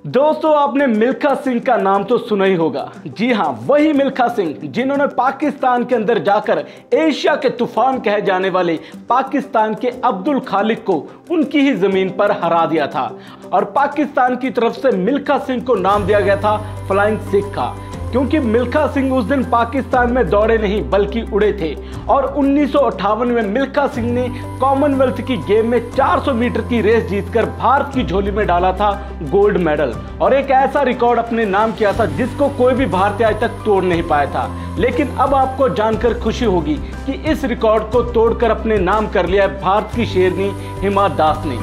दोस्तों, आपने मिल्खा सिंह का नाम तो सुना ही होगा। जी हाँ, वही मिल्खा सिंह जिन्होंने पाकिस्तान के अंदर जाकर एशिया के तूफान कहे जाने वाले पाकिस्तान के अब्दुल खालिक को उनकी ही जमीन पर हरा दिया था। और पाकिस्तान की तरफ से मिल्खा सिंह को नाम दिया गया था फ्लाइंग सिख का, क्योंकि मिल्खा सिंह उस दिन पाकिस्तान में दौड़े नहीं बल्कि उड़े थे। और 1958 में मिल्खा सिंह ने कॉमनवेल्थ की गेम में 400 मीटर की रेस जीतकर भारत की झोली में डाला था गोल्ड मेडल, और एक ऐसा रिकॉर्ड अपने नाम किया था जिसको कोई भी भारतीय आज तक तोड़ नहीं पाया था। लेकिन अब आपको जानकर खुशी होगी कि इस रिकॉर्ड को तोड़कर अपने नाम कर लिया है भारत की शेरनी हिमा दास ने।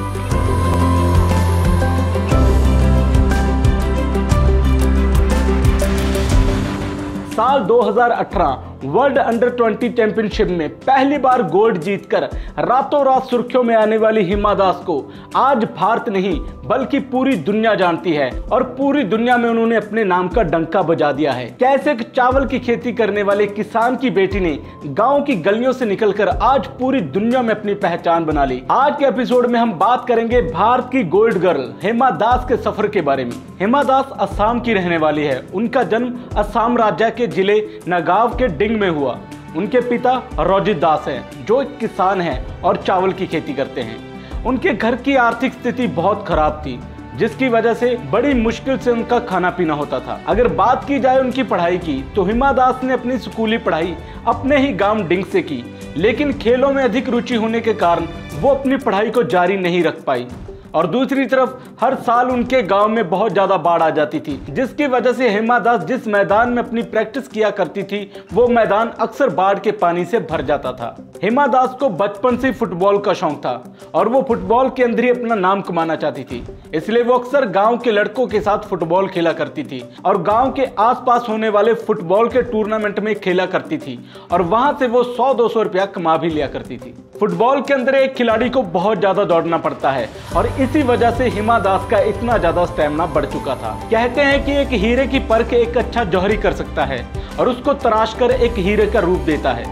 साल 2018 वर्ल्ड अंडर 20 चैंपियनशिप में पहली बार गोल्ड जीतकर रातों रात सुर्खियों में आने वाली हिमा दास को आज भारत नहीं बल्कि पूरी दुनिया जानती है, और पूरी दुनिया में उन्होंने अपने नाम का डंका बजा दिया है। कैसे एक चावल की खेती करने वाले किसान की बेटी ने गांव की गलियों से निकलकर आज पूरी दुनिया में अपनी पहचान बना ली। आज के एपिसोड में हम बात करेंगे भारत की गोल्ड गर्ल हिमा दास के सफर के बारे में। हिमा दास असम की रहने वाली है। उनका जन्म असम राज्य के जिले नगाव के डिंग में हुआ। उनके पिता रोजित दास हैं, जो एक किसान हैं और चावल की खेती करते हैं। उनके घर की आर्थिक स्थिति बहुत खराब थी, जिसकी वजह से बड़ी मुश्किल से उनका खाना पीना होता था। अगर बात की जाए उनकी पढ़ाई की, तो हिमा दास ने अपनी स्कूली पढ़ाई अपने ही गांव डिंग से की, लेकिन खेलों में अधिक रुचि होने के कारण वो अपनी पढ़ाई को जारी नहीं रख पाई। और दूसरी तरफ हर साल उनके गांव में बहुत ज्यादा बाढ़ आ जाती थी, जिसकी वजह से हिमा दास जिस मैदान में अपनी प्रैक्टिस किया करती थी वो मैदान अक्सर बाढ़ के पानी से भर जाता था। हिमा दास को बचपन से फुटबॉल का शौक था और वो फुटबॉल के अंदर ही अपना नाम कमाना चाहती थी, इसलिए वो अक्सर गांव के लड़कों के साथ फुटबॉल खेला करती थी और गांव के आसपास होने वाले फुटबॉल के टूर्नामेंट में खेला करती थी, और वहां से वो 100-200 रुपया कमा भी लिया करती थी। फुटबॉल के अंदर एक खिलाड़ी को बहुत ज्यादा दौड़ना पड़ता है, और इसी वजह से हिमा दास का इतना ज्यादा स्टैमिना बढ़ चुका था। कहते हैं कि एक हीरे की परख एक अच्छा जौहरी कर सकता है और उसको तराश कर एक हीरे का रूप देता है।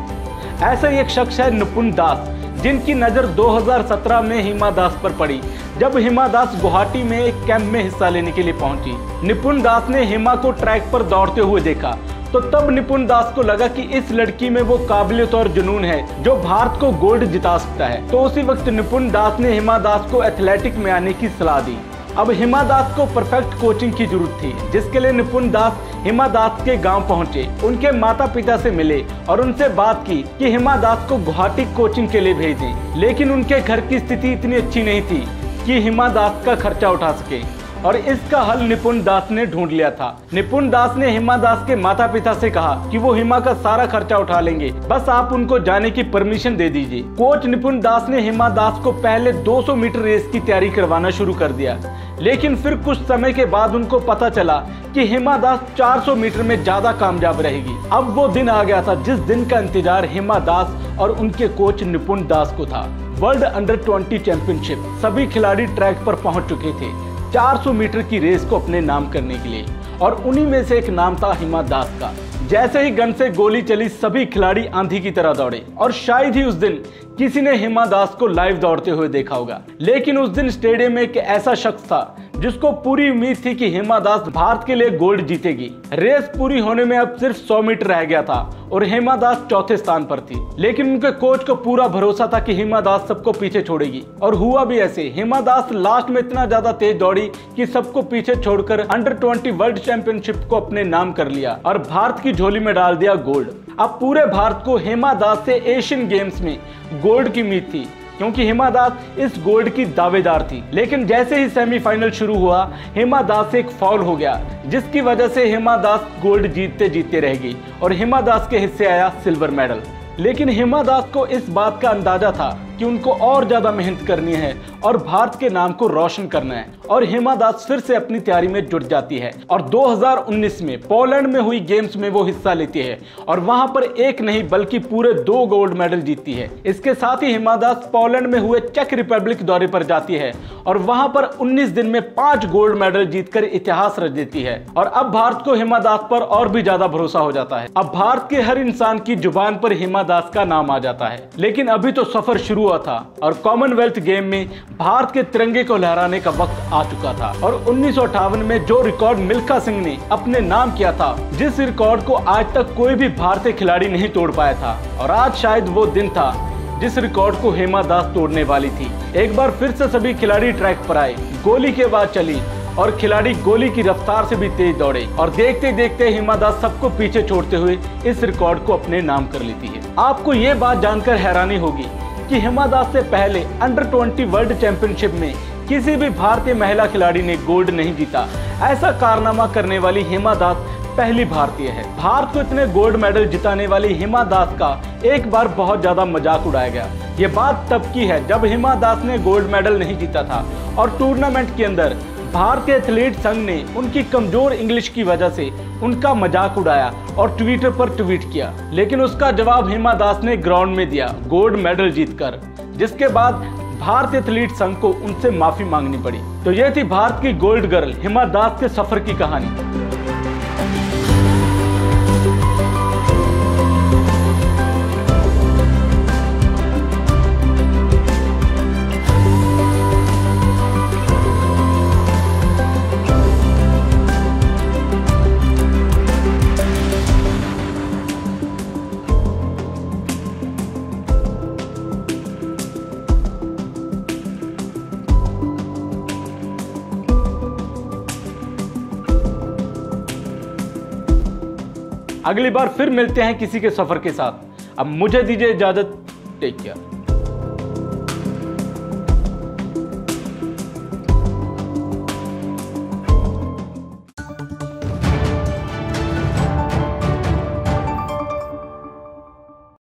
ऐसा ही एक शख्स है निपुण दास, जिनकी नजर 2017 में हिमा दास पर पड़ी, जब हिमा दास गुवाहाटी में एक कैंप में हिस्सा लेने के लिए पहुंची। निपुण दास ने हिमा को ट्रैक पर दौड़ते हुए देखा, तो तब निपुण दास को लगा कि इस लड़की में वो काबिलियत और जुनून है जो भारत को गोल्ड जिता सकता है। तो उसी वक्त निपुण दास ने हिमा दास को एथलेटिक में आने की सलाह दी। अब हिमा दास को परफेक्ट कोचिंग की जरूरत थी, जिसके लिए निपुण दास हिमा दास के गांव पहुंचे, उनके माता पिता से मिले और उनसे बात की कि हिमा दास को गुवाहाटी कोचिंग के लिए भेज दें। लेकिन उनके घर की स्थिति इतनी अच्छी नहीं थी कि हिमा दास का खर्चा उठा सके, और इसका हल निपुण दास ने ढूंढ लिया था। निपुण दास ने हिमा दास के माता पिता से कहा कि वो हिमा का सारा खर्चा उठा लेंगे, बस आप उनको जाने की परमिशन दे दीजिए। कोच निपुण दास ने हिमा दास को पहले 200 मीटर रेस की तैयारी करवाना शुरू कर दिया, लेकिन फिर कुछ समय के बाद उनको पता चला कि हिमा दास 400 मीटर में ज्यादा कामयाब रहेगी। अब वो दिन आ गया था जिस दिन का इंतजार हिमा दास और उनके कोच निपुण दास को था। वर्ल्ड अंडर 20 चैंपियनशिप, सभी खिलाड़ी ट्रैक पर पहुंच चुके थे 400 मीटर की रेस को अपने नाम करने के लिए, और उन्हीं में से एक नाम था हिमा दास का। जैसे ही गन से गोली चली, सभी खिलाड़ी आंधी की तरह दौड़े, और शायद ही उस दिन किसी ने हिमा दास को लाइव दौड़ते हुए देखा होगा। लेकिन उस दिन स्टेडियम में एक ऐसा शख्स था जिसको पूरी उम्मीद थी कि हिमा दास भारत के लिए गोल्ड जीतेगी। रेस पूरी होने में अब सिर्फ 100 मीटर रह गया था और हिमा दास चौथे स्थान पर थी, लेकिन उनके कोच को पूरा भरोसा था कि हिमा दास सबको पीछे छोड़ेगी, और हुआ भी ऐसे। हिमा दास लास्ट में इतना ज्यादा तेज दौड़ी कि सबको पीछे छोड़कर अंडर 20 वर्ल्ड चैंपियनशिप को अपने नाम कर लिया और भारत की झोली में डाल दिया गोल्ड। अब पूरे भारत को हिमा दास से एशियन गेम्स में गोल्ड की उम्मीद थी, क्योंकि हिमा दास इस गोल्ड की दावेदार थी। लेकिन जैसे ही सेमीफाइनल शुरू हुआ, हिमा दास से एक फाउल हो गया, जिसकी वजह से हिमा दास गोल्ड जीतते जीतते रह गई और हिमा दास के हिस्से आया सिल्वर मेडल। लेकिन हिमा दास को इस बात का अंदाजा था कि उनको और ज्यादा मेहनत करनी है और भारत के नाम को रोशन करना है, और हिमा दास फिर से अपनी तैयारी में जुट जाती है और 2019 में पोलैंड में हुई गेम्स में वो हिस्सा लेती है और वहां पर एक नहीं बल्कि पूरे 2 गोल्ड मेडल जीतती है। इसके साथ ही हिमा दास पोलैंड में हुए चेक रिपब्लिक दौरे पर जाती है और वहां पर 19 दिन में 5 गोल्ड मेडल जीतकर इतिहास रच देती है। और अब भारत को हिमा दास पर और भी ज्यादा भरोसा हो जाता है। अब भारत के हर इंसान की जुबान पर हिमा दास का नाम आ जाता है। लेकिन अभी तो सफर शुरू हुआ था और कॉमनवेल्थ गेम में भारत के तिरंगे को लहराने का वक्त आ चुका था। और 1958 में जो रिकॉर्ड मिल्खा सिंह ने अपने नाम किया था, जिस रिकॉर्ड को आज तक कोई भी भारतीय खिलाड़ी नहीं तोड़ पाया था, और आज शायद वो दिन था जिस रिकॉर्ड को हिमा दास तोड़ने वाली थी। एक बार फिर से सभी खिलाड़ी ट्रैक पर आए, गोली के बाद चली और खिलाड़ी गोली की रफ्तार से भी तेज दौड़े और देखते देखते हिमा दास सबको पीछे छोड़ते हुए इस रिकॉर्ड को अपने नाम कर लेती है। आपको ये बात जानकर हैरानी होगी कि हिमा दास से पहले अंडर-20 वर्ल्ड चैंपियनशिप में किसी भी भारतीय महिला खिलाड़ी ने गोल्ड नहीं जीता। ऐसा कारनामा करने वाली हिमा दास पहली भारतीय है। भारत को इतने गोल्ड मेडल जिताने वाली हिमा दास का एक बार बहुत ज्यादा मजाक उड़ाया गया। ये बात तब की है जब हिमा दास ने गोल्ड मेडल नहीं जीता था और टूर्नामेंट के अंदर भारतीय एथलीट संघ ने उनकी कमजोर इंग्लिश की वजह से उनका मजाक उड़ाया और ट्विटर पर ट्वीट किया। लेकिन उसका जवाब हिमा दास ने ग्राउंड में दिया, गोल्ड मेडल जीतकर, जिसके बाद भारतीय एथलीट संघ को उनसे माफी मांगनी पड़ी। तो यह थी भारत की गोल्ड गर्ल हिमा दास के सफर की कहानी। अगली बार फिर मिलते हैं किसी के सफर के साथ। अब मुझे दीजिए इजाजत। Take care.